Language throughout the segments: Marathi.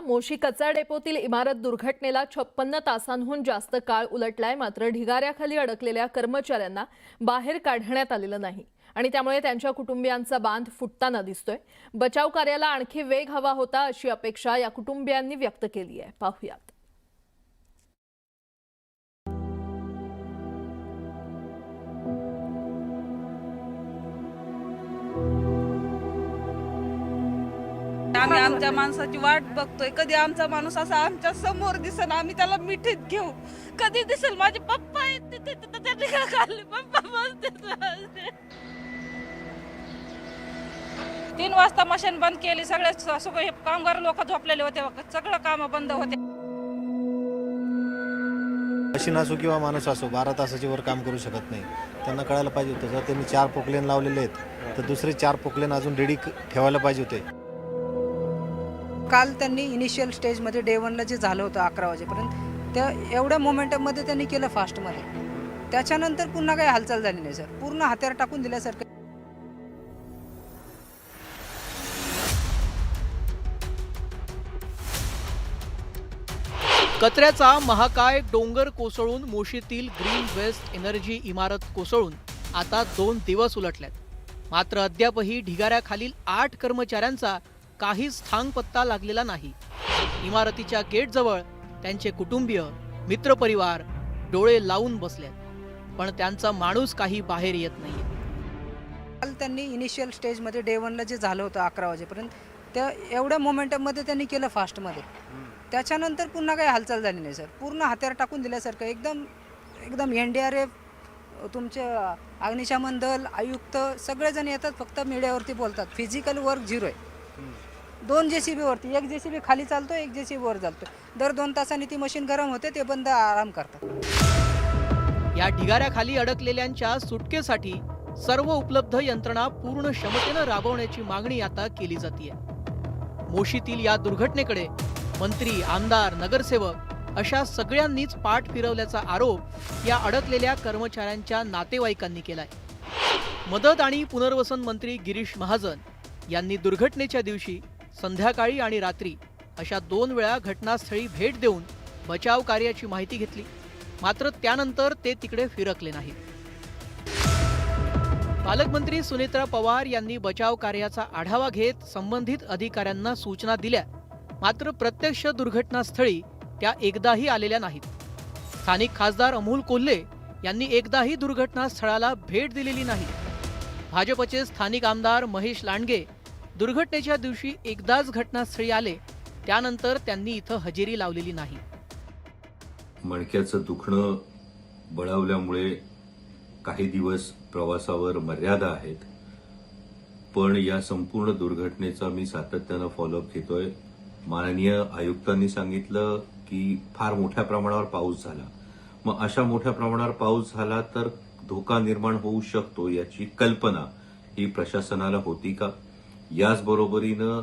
मोशी कचरा डेपोतील इमारत दुर्घटनेला 56 तासांहून जास्त काळ उलटलाय। मात्र ढिगाऱ्याखाली अडकलेल्या कर्मचाऱ्यांना बाहेर काढण्यात आलेलं नाही आणि त्यामुळे त्यांच्या कुटुंबियांचा बांध फुटताना दिसतोय। बचाव कार्याला आणखी वेग हवा होता अशी अपेक्षा या कुटुंबियांनी व्यक्त केली आहे। पाहूयात। आम्ही आमच्या माणसाची वाट बघतोय, कधी आमचा माणूस असा आमच्या समोर दिसेल, आम्ही त्याला मिठीत घेऊ, कधी दिसेल माझे पप्पा आहेत तिथे त्या ठिकाणी पप्पा बसते। 3 वाजता मशीन बंद केली, सगळे कामगार लोक झोपलेले होते, सगळं काम बंद होते। मशीन असो किंवा माणूस असो 12 तासाच्या वर काम करू शकत नाही। त्यांना कळायला पाहिजे होतं, जर त्यांनी 4 पोकलेन लावलेले आहेत तर दुसरे 4 पोकलेन अजून रेडी ठेवायला पाहिजे होते। काल त्यांनी इनिशियल स्टेजमध्ये डे 1ला जे झालं होतं 11 वाजेपर्यंत, त्या एवढ्या मोमेंटममध्ये त्यांनी केलं फास्टमध्ये। त्याच्यानंतर पुन्हा काही हालचाल झाली नाही सर, पूर्ण हात्यार टाकून दिल्यासारखं। कचऱ्याचा महाकाय डोंगर कोसळून मोशीतील ग्रीन वेस्ट एनर्जी इमारत कोसळून आता 2 दिवस उलटल्यात। मात्र अद्यापही ढिगाऱ्याखालील 8 कर्मचाऱ्यांचा काहीच थांगपत्ता लागलेला नाही। इमारतीच्या गेटजवळ त्यांचे कुटुंबीय, मित्रपरिवार डोळे लावून बसलेत, पण त्यांचा माणूस काही बाहेर येत नाहीये। काल त्यांनी इनिशियल स्टेजमध्ये डे 1ला जे झालं होतं 11 वाजेपर्यंत, त्या एवढ्या मोमेंटममध्ये त्यांनी केलं फास्टमध्ये। त्याच्यानंतर पुन्हा काही हालचाल झाली नाही सर, पूर्ण हात्यार टाकून दिल्यासारखं। एकदम NDRF, तुमचे अग्निशमन दल, आयुक्त सगळेजण येतात, फक्त मीडियावरती बोलतात। फिजिकल वर्क 0 आहे। 2 JCB वरती, एक JCB खाली चालतो, एक JCB वर चालतो। दर 2 तासांनी ती मशीन गरम होते, ते बंद आराम करतात। या ढिगाऱ्याखाली अडकलेल्यांच्या सुटकेसाठी सर्व उपलब्ध यंत्रणा पूर्ण क्षमतेनं राबवण्याची मागणी आता केली जाते। मोशीतील या दुर्घटनेकडे मंत्री, आमदार, नगरसेवक अशा सगळ्यांनीच पाठ फिरवल्याचा आरोप या अडकलेल्या कर्मचाऱ्यांच्या नातेवाईकांनी केलाय। मदत आणि पुनर्वसन मंत्री गिरीश महाजन यांनी दुर्घटनेच्या दिवशी संध्याकाळी आणि रात्री अशा 2 वेळा घटनास्थळी भेट देऊन बचाव कार्याची माहिती घेतली। मात्र त्यानंतर ते तिकडे फिरकले नाहीत। पालकमंत्री सुनेत्रा पवार यांनी बचाव कार्याचा आढावा घेत संबंधित अधिकाऱ्यांना सूचना दिल्या, मात्र प्रत्यक्ष दुर्घटनास्थळी त्या एकदाही आलेल्या नाहीत। स्थानिक खासदार अमोल कोल्हे यांनी एकदाही दुर्घटनास्थळाला भेट दिलेली नाही। भाजपचे स्थानिक आमदार महेश लांडगे दुर्घटनेच्या दिवशी एकदाच घटनास्थळी आले, त्यानंतर त्यांनी इथं हजेरी लावलेली नाही। मणक्याचं दुखणं बळावल्यामुळे काही दिवस प्रवासावर मर्यादा आहेत, पण या संपूर्ण दुर्घटनेचा मी सातत्यानं फॉलोअप घेतोय। माननीय आयुक्तांनी सांगितलं की फार मोठ्या प्रमाणावर पाऊस झाला, मग अशा मोठ्या प्रमाणावर पाऊस झाला तर धोका निर्माण होऊ शकतो याची कल्पना ही प्रशासनाला होती का? याचबरोबरीनं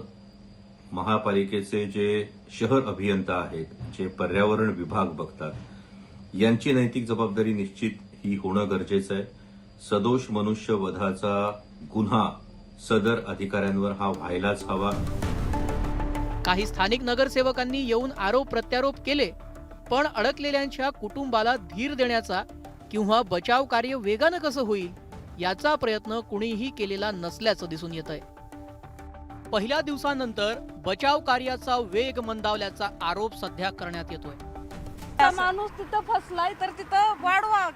महापालिकेचे जे शहर अभियंता आहेत, जे पर्यावरण विभाग बघतात, यांची नैतिक जबाबदारी निश्चित ही होणं गरजेचं आहे। सदोष मनुष्यवधाचा गुन्हा सदर अधिकाऱ्यांवर हा व्हायलाच हवा। काही स्थानिक नगरसेवकांनी येऊन आरोप प्रत्यारोप केले, पण अडकलेल्यांच्या कुटुंबाला धीर देण्याचा किंवा बचाव कार्य वेगानं कसं होईल याचा प्रयत्न कुणीही केलेला नसल्याचं दिसून येतंय। पहिल्या दिवसानंतर बचाव कार्याचा वेग मंदावल्याचा आरोप सध्या करण्यात येतोय। माणूस तिथं फसलाय तर तिथं वाढवा,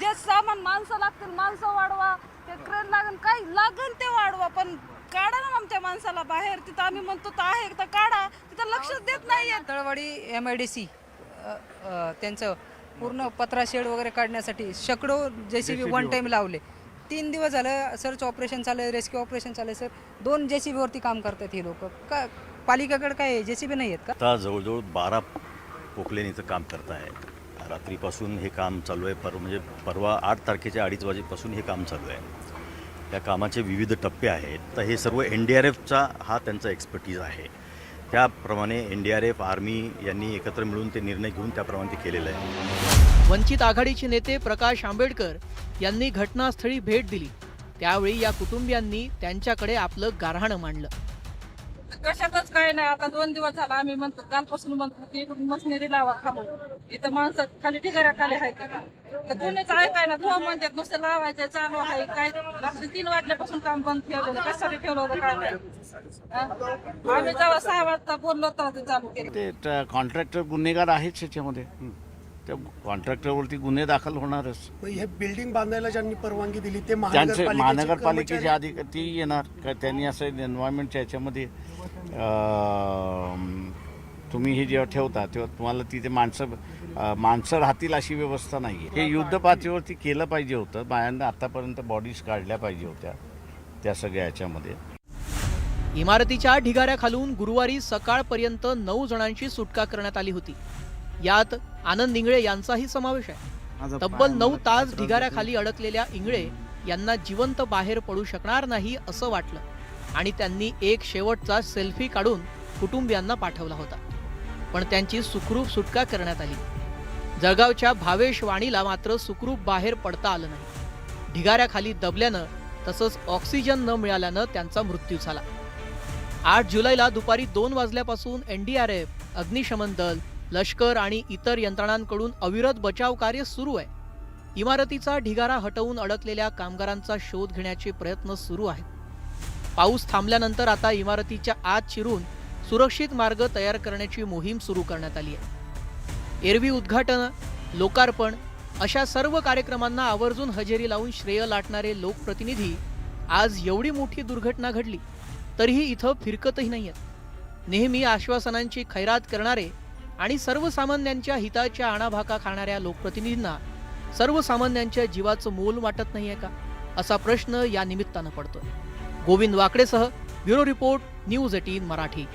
जे सामान माणसं लागतील माणसं वाढवा, ते क्रेन लागेल काय लागेल ते वाढवा, पण काढा ना आमच्या माणसाला बाहेर। तिथं आम्ही म्हणतो तर आहे तर काढा, तिथं लक्षच देत नाहीये। तळवाडी MIDC त्यांचं पूर्ण पत्रा शेड वगैरे काढण्यासाठी शेकडो JCB वन टाइम लावले। 3 दिवस झालं सर्च ऑपरेशन चालू, रेस्क्यू ऑपरेशन चालू सर। 2 JCB वरती काम करतात हे लोक। का पालिकेकडे काय JCB नाही आहेत का? आता जवळजवळ 12 पोकलेनीचं काम करत आहे। रात्रीपासून हे काम चालू आहे, म्हणजे परवा 8 तारखेच्या 2:30 वाजेपासून हे काम चालू आहे। त्या कामाचे विविध टप्पे आहेत, तर हे सर्व NDRFचा हा त्यांचा एक्सपर्टीज आहे। त्याप्रमाणे NDRF, आर्मी यांनी एकत्र मिळून ते निर्णय घेऊन त्याप्रमाणे ते केलेलं आहे। वंचित आघाडीचे नेते प्रकाश आंबेडकर यांनी घटनास्थळी भेट दिली, त्यावेळी या कुटुंबियांनी त्यांच्याकडे आपलं गाऱ्हाणं मांडलं। कशातच काय नाही. आता 2 दिवस झाला आम्ही म्हणतो, कालपासून म्हणतो की इकडून मशिनरी लावा खाली. इथं माणसं खाली ठिकाऱ्या खाली आहेत का, तर कोणीच ऐकाय ना. धुवा म्हणतात नुसतं लावायचं चालू आहे. काय रात्री 3 वाजल्यापासून काम बंद ठेवलेलं, कशासाठी ठेवलं होतं काय नाही. आम्ही जेव्हा 6 वाजता बोललो तेव्हा ते चालू केलं. ते कॉन्ट्रॅक्टर गुन्हेगार आहेच त्याच्यामध्ये. त्या कॉन्ट्रॅक्टरवरती गुन्हे दाखल होणारच. हे बिल्डिंग बांधायला ज्यांनी परवानगी दिली ते त्यांचे महानगरपालिकेचे अधिकारी ती येणार का त्यांनी असं एन्व्हायरमेंटच्या याच्यामध्ये तुम्ही हे जेव्हा ठेवता तेव्हा तुम्हाला तिथे माणसं राहतील अशी व्यवस्था नाही आहे. हे युद्ध पातळीवरती केलं पाहिजे होतं. बायांना आतापर्यंत बॉडीज काढल्या पाहिजे होत्या त्या सगळ्या याच्यामध्ये. इमारतीच्या ढिगाऱ्याखालून गुरुवारी सकाळपर्यंत 9 जणांची सुटका करण्यात आली होती. यात आनंद इंगळे यांचाही समावेश आहे. तब्बल 9 तास ढिगाऱ्याखाली अडकलेल्या इंगळे यांना जिवंत बाहेर पडू शकणार नाही असं वाटलं आणि त्यांनी एक शेवटचा सेल्फी काढून कुटुंबियांना पाठवला होता. पण त्यांची सुखरूप सुटका करण्यात आली. जळगावच्या भावेश वाणीला मात्र सुखरूप बाहेर पडता आलं नाही. ढिगाऱ्याखाली दबल्यानं तसंच ऑक्सिजन न मिळाल्यानं त्यांचा मृत्यू झाला. 8 जुलैला दुपारी 2 वाजल्यापासून NDRF, अग्निशमन दल, लष्कर आणि इतर यंत्रणांकडून अविरत बचाव कार्य सुरू आहे. इमारतीचा ढिगारा हटवून अडकलेल्या कामगारांचा शोध घेण्याचे प्रयत्न सुरू आहेत. पाऊस थांबल्यानंतर आता इमारतीच्या आत शिरून सुरक्षित मार्ग तयार करण्याची मोहीम सुरू करण्यात आली आहे. एरवी उद्घाटन, लोकार्पण अशा सर्व कार्यक्रमांना आवर्जून हजेरी लावून श्रेय लाटणारे लोकप्रतिनिधी आज एवढी मोठी दुर्घटना घडली तरीही इथं फिरकतही नाहीयेत. नेहमी आश्वासनांची खैरात करणारे आणि सर्वसामान्यांच्या हिताच्या आणाभाका खाणाऱ्या लोकप्रतिनिधींना सर्वसामान्यांच्या जीवाचं मोल वाटत नाहीये का, असा प्रश्न या निमित्तानं पडतोय. गोविंद वाकडेसह ब्युरो रिपोर्ट, न्यूज 18 मराठी.